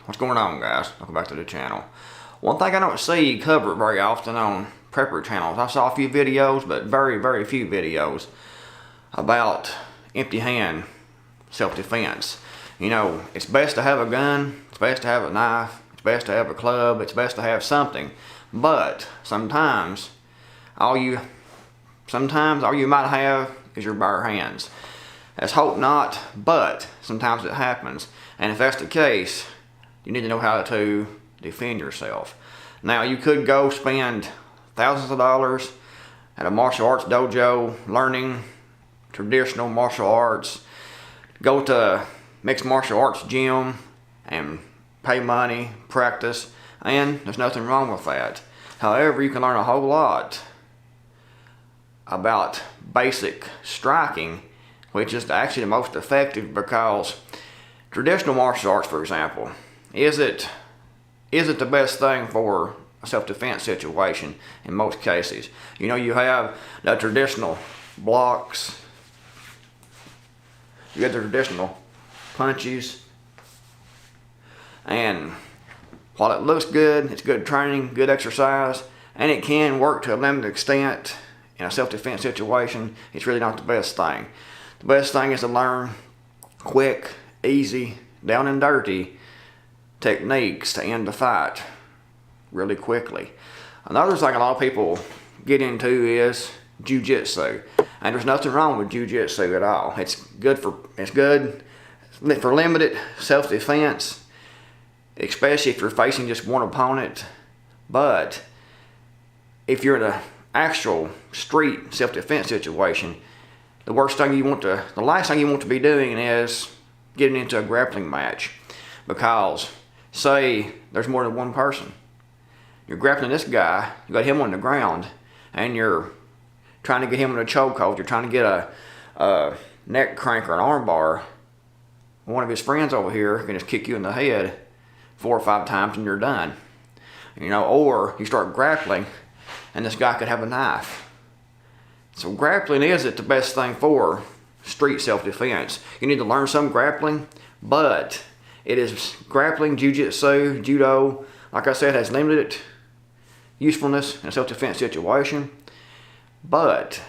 What's going on, guys? Welcome back to the channel. One thing I don't see covered very often on prepper channels, I saw a few videos, but very few videos about empty hand self-defense. You know, it's best to have a gun, it's best to have a knife, it's best to have a club, it's best to have something. But sometimes all you might have is your bare hands. Let's hope not, but sometimes it happens. And if that's the case, you need to know how to defend yourself. Now, you could go spend thousands of dollars at a martial arts dojo learning traditional martial arts, go to mixed martial arts gym and pay money, practice, and there's nothing wrong with that. However, you can learn a whole lot about basic striking, which is actually the most effective, because traditional martial arts, for example, is it the best thing for a self-defense situation in most cases? You know, you have the traditional blocks, you have the traditional punches, and while it looks good, it's good training, good exercise, and it can work to a limited extent in a self-defense situation, it's really not the best thing. The best thing is to learn quick, easy, down and dirty techniques to end the fight really quickly. Another thing a lot of people get into is jiu-jitsu, and there's nothing wrong with jiu-jitsu at all. It's good for limited self-defense, especially if you're facing just one opponent. But if you're in an actual street self-defense situation, the last thing you want to be doing is getting into a grappling match, because say there's more than one person. You're grappling this guy, you got him on the ground, and you're trying to get him in a chokehold, you're trying to get a neck crank or an arm bar. One of his friends over here can just kick you in the head 4 or 5 times and you're done. You know, or you start grappling and this guy could have a knife. So grappling isn't the best thing for street self-defense. You need to learn some grappling, but it is grappling, jiu-jitsu, judo, like I said, has limited usefulness in a self-defense situation. But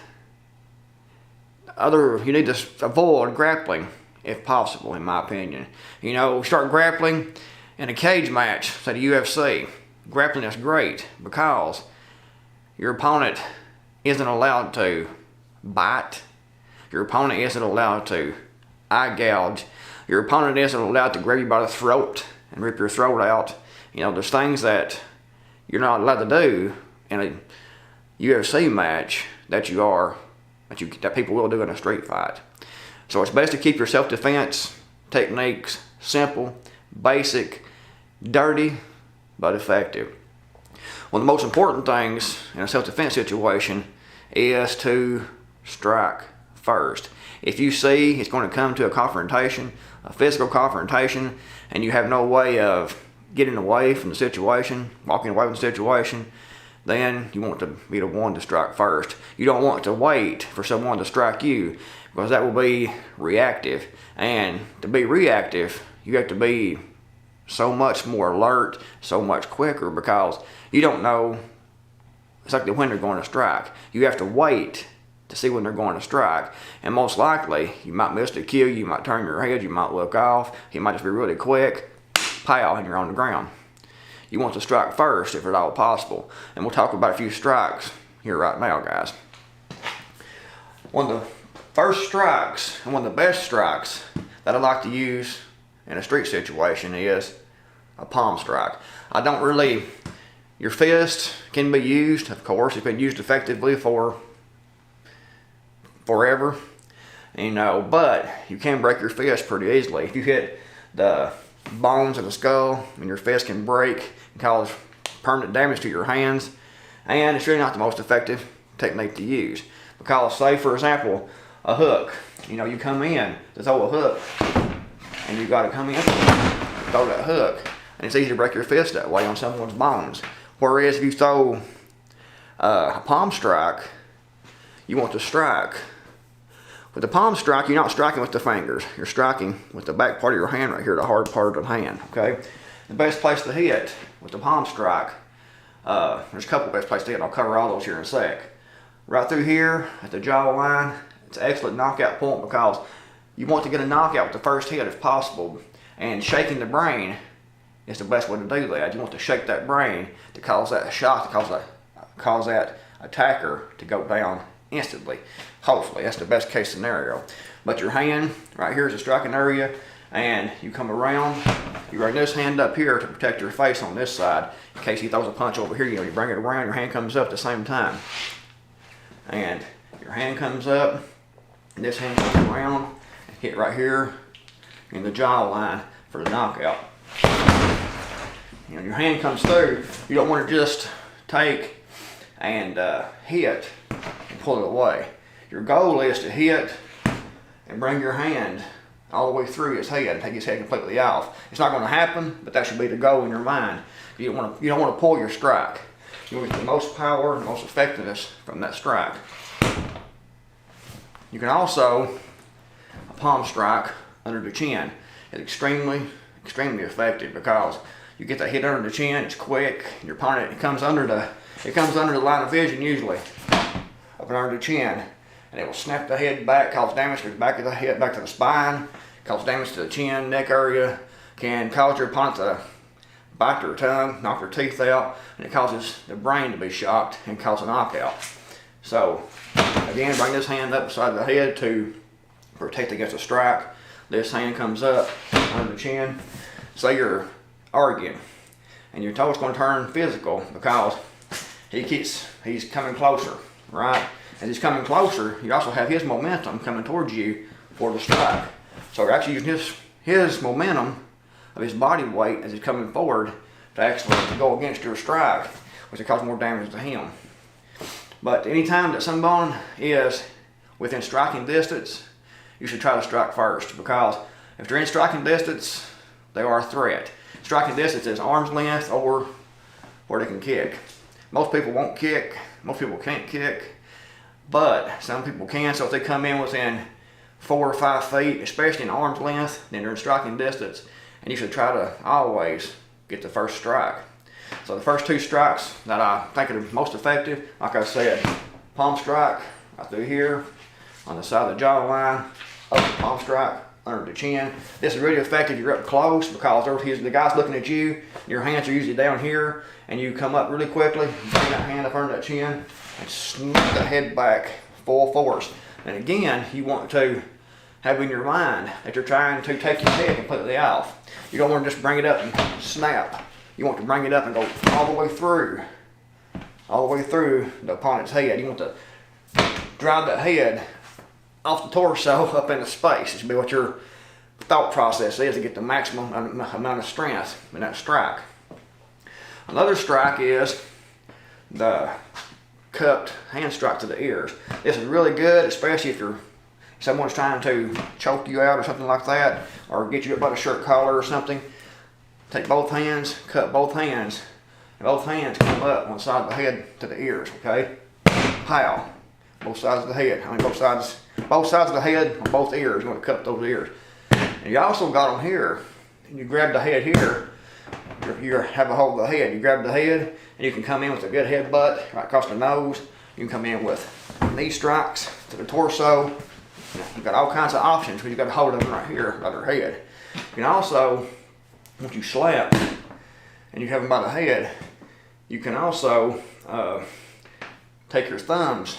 you need to avoid grappling if possible, in my opinion. You know, start grappling in a cage match, say the UFC. Grappling is great because your opponent isn't allowed to bite. Your opponent isn't allowed to eye gouge. Your opponent isn't allowed to grab you by the throat and rip your throat out. You know, there's things that you're not allowed to do in a UFC match that people will do in a street fight. So it's best to keep your self-defense techniques simple, basic, dirty, but effective. One of the most important things in a self-defense situation is to strike first. If you see it's going to come to a confrontation, a physical confrontation, and you have no way of getting away from the situation, walking away from the situation, then you want to be the one to strike first. You don't want to wait for someone to strike you, because that will be reactive. And to be reactive, you have to be so much more alert, so much quicker, because you don't know exactly when they're going to strike. You have to wait to see when they're going to strike, and most likely you might miss the kill, you might turn your head, you might look off, he might just be really quick, pow, and you're on the ground. You want to strike first if at all possible, and we'll talk about a few strikes here right now, guys. One of the first strikes, and one of the best strikes that I like to use in a street situation is a palm strike. Your fist can be used, of course. It's been used effectively for forever, you know, but you can break your fist pretty easily. If you hit the bones of the skull, and your fist can break and cause permanent damage to your hands, and it's really not the most effective technique to use. Because, say for example, a hook, you know, you come in to throw a hook, and you got to come in and throw that hook, and it's easy to break your fist that way on someone's bones. Whereas if you throw a palm strike, you want to strike With the palm strike, you're not striking with the fingers. You're striking with the back part of your hand right here, the hard part of the hand, okay? The best place to hit with the palm strike, there's a couple best places to hit. I'll cover all those here in a sec. Right through here at the jaw line, it's an excellent knockout point because you want to get a knockout with the first hit if possible. And shaking the brain is the best way to do that. You want to shake that brain to cause that shot, to cause that attacker to go down instantly. Hopefully, that's the best case scenario. But your hand right here is the striking area, and you come around, you bring this hand up here to protect your face on this side. In case he throws a punch over here, you bring it around, your hand comes up at the same time. And your hand comes up, and this hand comes around, and hit right here in the jaw line for the knockout. Your hand comes through, you don't want to just take and hit and pull it away. Your goal is to hit and bring your hand all the way through his head and take his head completely off. It's not going to happen, but that should be the goal in your mind. You don't want to pull your strike. You want to get the most power and most effectiveness from that strike. You can also a palm strike under the chin. It's extremely effective because you get that hit under the chin. It's quick. Your opponent it comes under the line of vision usually, up and under the chin, and it will snap the head back, cause damage to the back of the head, back to the spine, cause damage to the chin, neck area, can cause your opponent to bite their tongue, knock their teeth out, and it causes the brain to be shocked and cause a knockout. So again, bring this hand up beside the head to protect against a strike. This hand comes up under the chin. Say you're arguing and your toe's going to turn physical because he's coming closer, right? As he's coming closer, you also have his momentum coming towards you for the strike. So you're actually using his momentum of his body weight as he's coming forward to actually go against your strike, which will cause more damage to him. But anytime that someone is within striking distance, you should try to strike first, because if they're in striking distance, they are a threat. Striking distance is arm's length or where they can kick. Most people won't kick, most people can't kick, but some people can. So if they come in within 4 or 5 feet, especially in arm's length, then they're in striking distance, and you should try to always get the first strike. So the first 2 strikes that I think are the most effective, like I said, palm strike right through here on the side of the jaw line, up the palm strike under the chin. This is really effective if you're up close because the guy's looking at you, your hands are usually down here, and you come up really quickly, bring that hand up under that chin, and snap the head back full force. And again, you want to have in your mind that you're trying to take your head completely off. You don't want to just bring it up and snap. You want to bring it up and go all the way through the opponent's head. You want to drive that head off the torso up into space. It should be what your thought process is to get the maximum amount of strength in that strike. Another strike is the cupped hand strike to the ears. This is really good, especially if someone's trying to choke you out or something like that, or get you up by the shirt collar or something. Take both hands, cup both hands, and both hands come up on the side of the head to the ears, okay? Pow. Both sides of the head. Both sides of the head on both ears. You want to cup those ears. And you also got them here, and you grab the head here. You have a hold of the head. You grab the head, and you can come in with a good headbutt right across the nose. You can come in with knee strikes to the torso. You've got all kinds of options, but you've got a hold of them right here by their head. You can also, once you slap and you have them by the head, you can also take your thumbs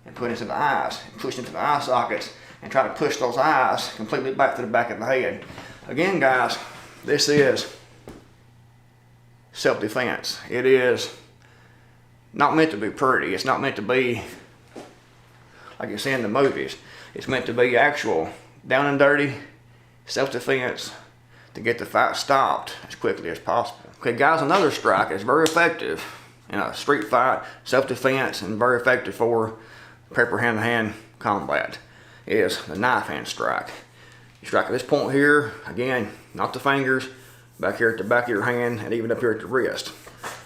and put into the eyes, and push into the eye sockets, and try to push those eyes completely back to the back of the head. Again, guys, this is self-defense. It is not meant to be pretty. It's not meant to be like you see in the movies. It's meant to be actual down and dirty self-defense to get the fight stopped as quickly as possible. Okay, guys, another strike is very effective in a street fight, self-defense, and very effective for pepper hand-to-hand combat is the knife hand strike. You strike at this point here, again, not the fingers, back here at the back of your hand, and even up here at the wrist.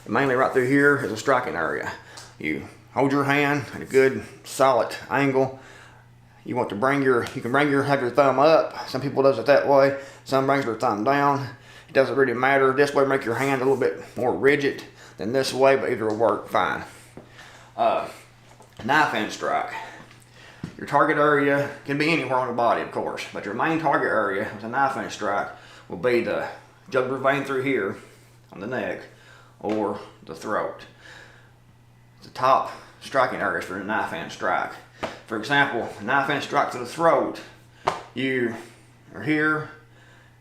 And mainly right through here is a striking area. You hold your hand at a good solid angle. You can have your thumb up. Some people does it that way. Some brings their thumb down. It doesn't really matter. This way make your hand a little bit more rigid than this way, but either will work fine. Knife hand strike. Your target area can be anywhere on the body, of course, but your main target area with a knife hand strike will be the jugular vein through here on the neck or the throat. The top striking areas for a knife hand strike. For example, a knife hand strike to the throat. You are here,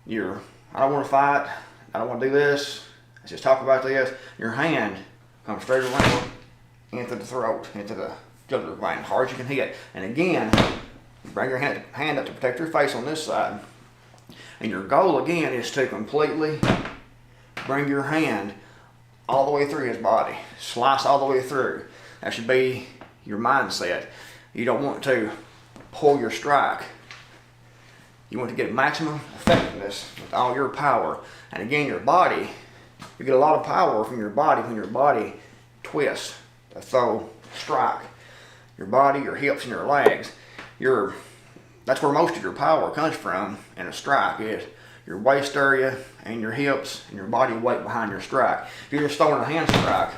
I don't want to fight, I don't want to do this, let's just talk about this. Your hand comes straight around into the throat, into the jugular vein, hard as you can hit. And again, bring your hand up to protect your face on this side. And your goal again is to completely bring your hand all the way through his body. Slice all the way through. That should be your mindset. You don't want to pull your strike. You want to get maximum effectiveness with all your power. And again, your body, you get a lot of power from your body when your body twists to throw strike. Your body, your hips, and your legs. That's where most of your power comes from in a strike, is your waist area and your hips and your body weight behind your strike. If you're just throwing a hand strike,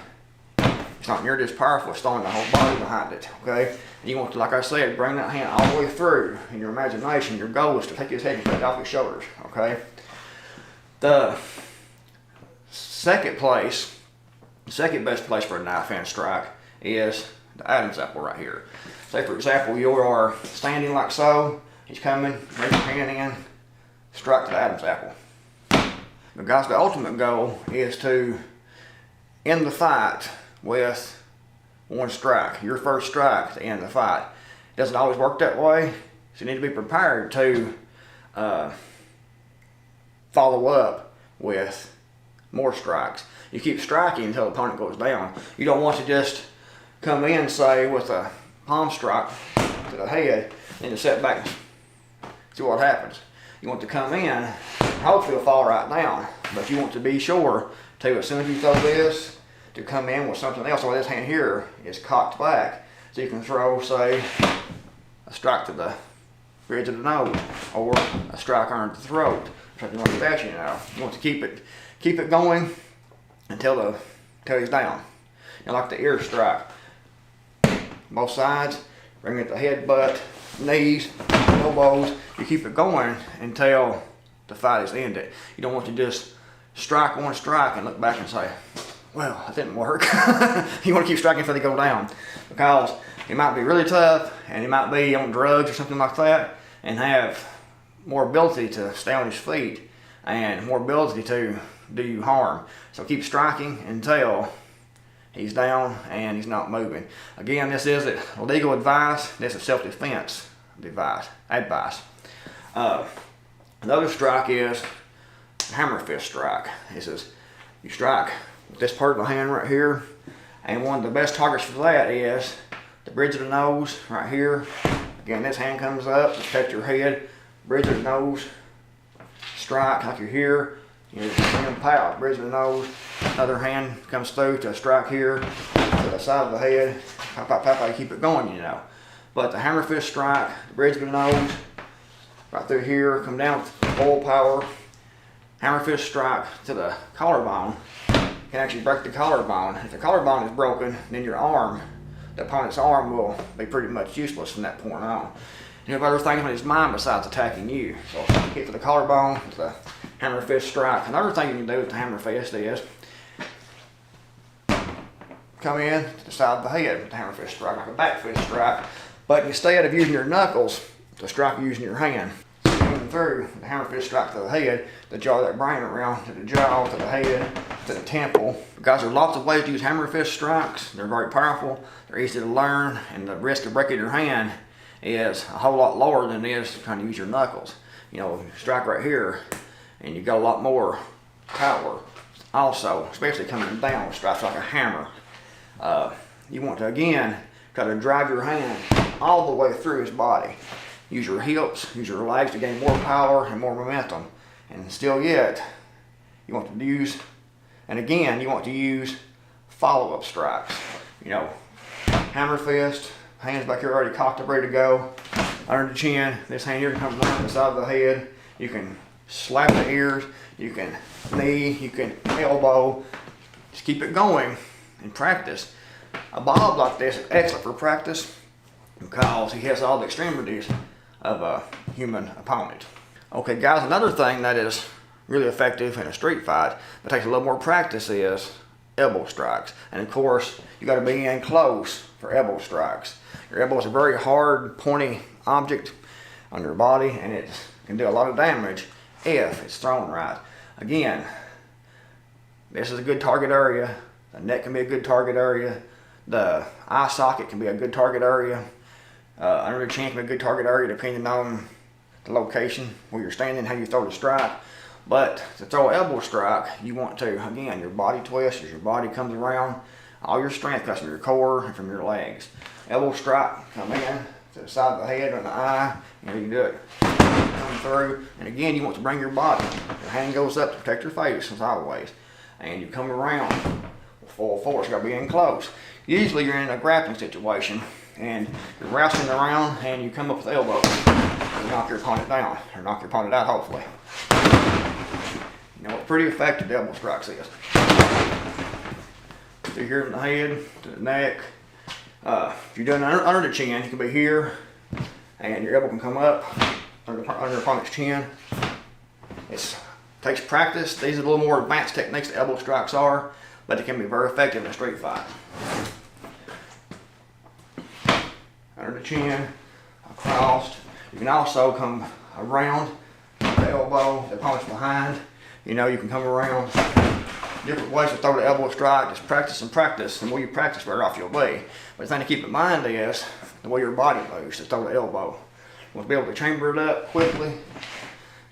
it's not nearly as powerful as throwing the whole body behind it, okay? And you want to, like I said, bring that hand all the way through in your imagination. Your goal is to take his head and take it off his shoulders, okay? The second best place for a knife hand strike is the Adam's apple right here. Say for example, you are standing like so, he's coming, raise your hand in, strike to the Adam's apple. But guys, the ultimate goal is to end the fight with one strike, your first strike to end the fight. It doesn't always work that way, so you need to be prepared to follow up with more strikes. You keep striking until the opponent goes down. You don't want to just come in, say, with a palm strike to the head and to sit back and see what happens. You want to come in and hopefully it'll fall right down, but you want to be sure to, as soon as you throw this, to come in with something else. So this hand here is cocked back, so you can throw, say, a strike to the bridge of the nose or a strike under the throat, something like that. You want to keep it going until he's down. Like the ear strike. Both sides, bring it to head, butt, knees, elbows. You keep it going until the fight is ended. You don't want to just strike one strike and look back and say, well, that didn't work. You want to keep striking until they go down, because he might be really tough and he might be on drugs or something like that and have more ability to stay on his feet and more ability to do you harm. So keep striking until he's down and he's not moving. Again, this isn't legal advice. This is self-defense advice. Another strike is hammer fist strike. This is, you strike with this part of the hand right here, and one of the best targets for that is the bridge of the nose right here. Again, this hand comes up to protect your head, bridge of the nose, strike like you're here. You just bring them pow, bridge of the nose. Another hand comes through to strike here to the side of the head. Pop, pop, pop, you keep it going, But the hammer fist strike, the bridge of the nose, right through here, come down with full power. Hammer fist strike to the collarbone can actually break the collarbone. If the collarbone is broken, then your arm, the opponent's arm, will be pretty much useless from that point on. You have other things on his mind besides attacking you. So hit to the collarbone, to the hammer fist strike. Another thing you can do with the hammer fist is come in to the side of the head with the hammer fist strike, like a back fist strike, but instead of using your knuckles to strike using your hand. So coming through the hammer fist strike to the head, to jaw that brain around to the jaw, to the head, to the temple. Guys, there are lots of ways to use hammer fist strikes. They're very powerful, they're easy to learn, and the risk of breaking your hand is a whole lot lower than it is trying to use your knuckles. You strike right here and you got a lot more power. Also, especially coming down with strikes like a hammer. You want to, again, try to drive your hand all the way through his body. Use your hips, use your legs to gain more power and more momentum. And still yet, you want to use, and again, you want to use follow-up strikes. Hammer fist, hands back here already cocked up, ready to go. Under the chin, this hand here comes down the side of the head. You can slap the ears, you can knee, you can elbow. Just keep it going and practice. A bob like this is excellent for practice because he has all the extremities of a human opponent. Okay guys, another thing that is really effective in a street fight, but takes a little more practice, is elbow strikes. And of course, you got to be in close for elbow strikes. Your elbow is a very hard, pointy object on your body, and it can do a lot of damage if it's thrown right. Again, this is a good target area. The neck can be a good target area. The eye socket can be a good target area. Under the chin can be a good target area depending on the location where you're standing, how you throw the strike. But to throw an elbow strike, you want to, again, your body twist as your body comes around. All your strength comes from your core and from your legs. Elbow strike, come in to the side of the head or the eye, and you can do it. Come through, and again, you want to bring your body. Your hand goes up to protect your face, as always. And you come around with full force. You got to be in close. Usually you're in a grappling situation, and you're wrestling around, and you come up with the elbow. You knock your opponent down, or knock your opponent out, hopefully. You know what pretty effective elbow strikes is. So here in the head, to the neck. If you're doing it under the chin, you can be here, and your elbow can come up under your opponent's chin. It takes practice. These are a little more advanced techniques that elbow strikes are, but they can be very effective in a street fight. Under the chin, across. You can also come around the elbow, the opponent's behind. You know, you can come around different ways to throw the elbow strike. Just practice and practice. The more you practice, the better off you'll be. But the thing to keep in mind is the way your body moves to throw the elbow. You want to be able to chamber it up quickly,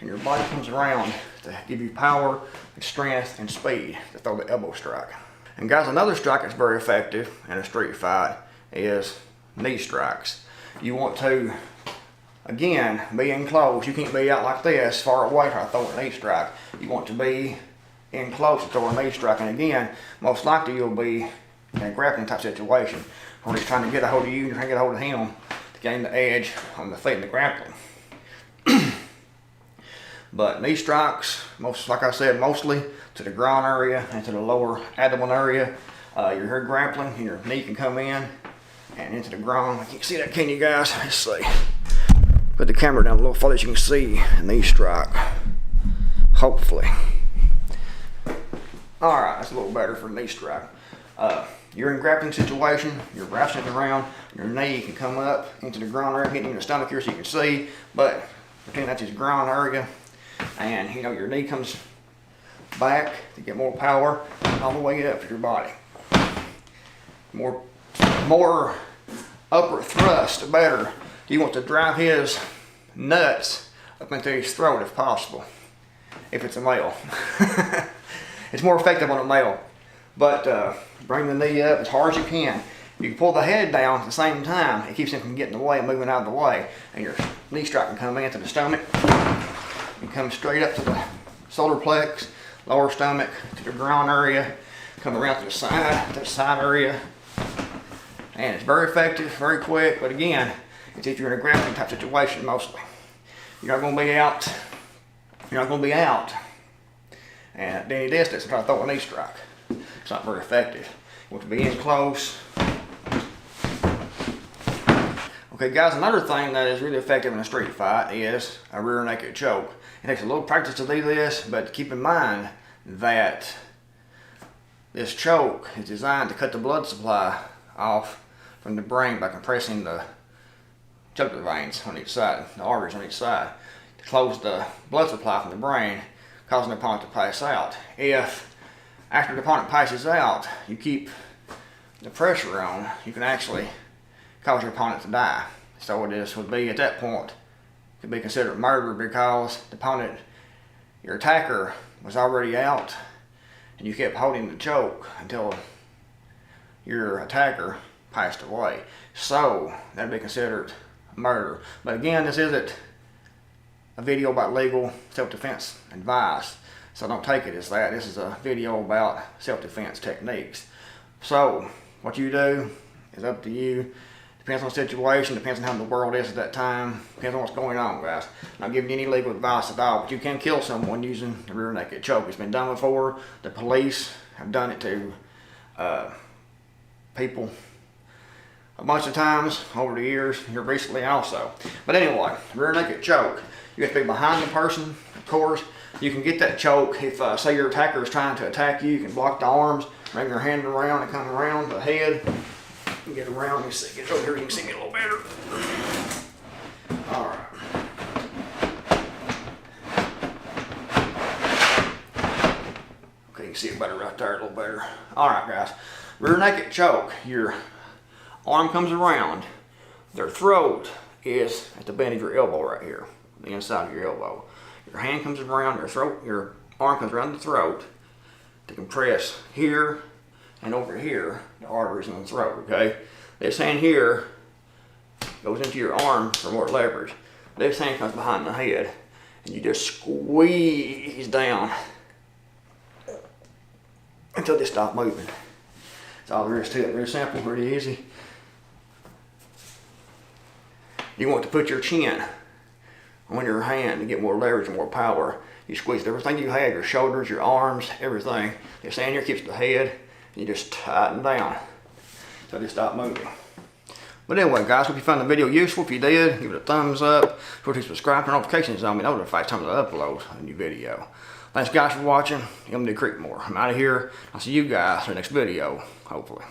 and your body comes around to give you power and strength and speed to throw the elbow strike. And guys, another strike that's very effective in a street fight is knee strikes. You want to, again, be in close. You can't be out like this, far away trying to throw a knee strike. You want to be in close to throw a knee strike. And again, most likely you'll be in a grappling type situation where he's trying to get a hold of you and you're trying to get a hold of him to gain the edge on the feet in the grappling. But knee strikes, like I said, mostly to the groin area and to the lower abdomen area. You're here grappling and your knee can come in and into the groin. You can see that, can you guys? Let's see. Put the camera down a little further so you can see a knee strike. Hopefully. Alright, that's a little better for a knee strike. You're in a grappling situation, you're wrestling around, your knee can come up into the groin area, hitting the stomach here so you can see, but pretend that's his groin area, and you know your knee comes back to get more power all the way up to your body. More upper thrust, the better. You want to drive his nuts up into his throat if possible, if it's a male. It's more effective on a male, but bring the knee up as hard as you can. You can pull the head down at the same time. It keeps him from getting in the way and moving out of the way, and your knee strike can come into the stomach and come straight up to the solar plex, lower stomach, to the groin area, come around to the side area. And it's very effective, very quick, but again, it's if you're in a grappling type situation mostly. You're not going to be out. You're not going to be out at any distance and try to throw a knee strike. It's not very effective. You want to be in close. Okay guys, another thing that is really effective in a street fight is a rear naked choke. It takes a little practice to do this, but keep in mind that this choke is designed to cut the blood supply off from the brain by compressing the jugular veins on each side, the arteries on each side, to close the blood supply from the brain, causing the opponent to pass out. If after the opponent passes out, you keep the pressure on, you can actually cause your opponent to die. So it would be at that point, could be considered murder because the opponent, your attacker, was already out, and you kept holding the choke until your attacker passed away. So that'd be considered murder. But again, this isn't a video about legal self-defense advice, so don't take it as that. This is a video about self-defense techniques. So what you do is up to you. Depends on the situation, depends on how the world is at that time, depends on what's going on, guys. I'm not giving you any legal advice at all, but you can kill someone using the rear naked choke. It's been done before. The police have done it to people a bunch of times over the years, here recently also. But anyway, rear naked choke. You have to be behind the person, of course. You can get that choke if, say your attacker is trying to attack you. You can block the arms, bring your hand around and come around the head. You get around, you see, get over here, you can see me a little better. All right. Okay, you can see it better right there, a little better. All right, guys. Rear naked choke. Your arm comes around. Their throat is at the bend of your elbow right here, the inside of your elbow. Your hand comes around their throat, your arm comes around the throat to compress here and over here, the arteries in the throat, okay? This hand here goes into your arm for more leverage. This hand comes behind the head, and you just squeeze down until they stop moving. That's all there is to it. Very simple, pretty easy. You want to put your chin on your hand to get more leverage and more power. You squeeze everything you have, your shoulders, your arms, everything. This hand here keeps the head, and you just tighten down until they stop moving. But anyway, guys, hope you found the video useful. If you did, give it a thumbs up. Sure to subscribe, turn notifications on, be notified time I upload a new video. Thanks, guys, for watching. I'm going to do Creekmore. I'm out of here. I'll see you guys in the next video, hopefully.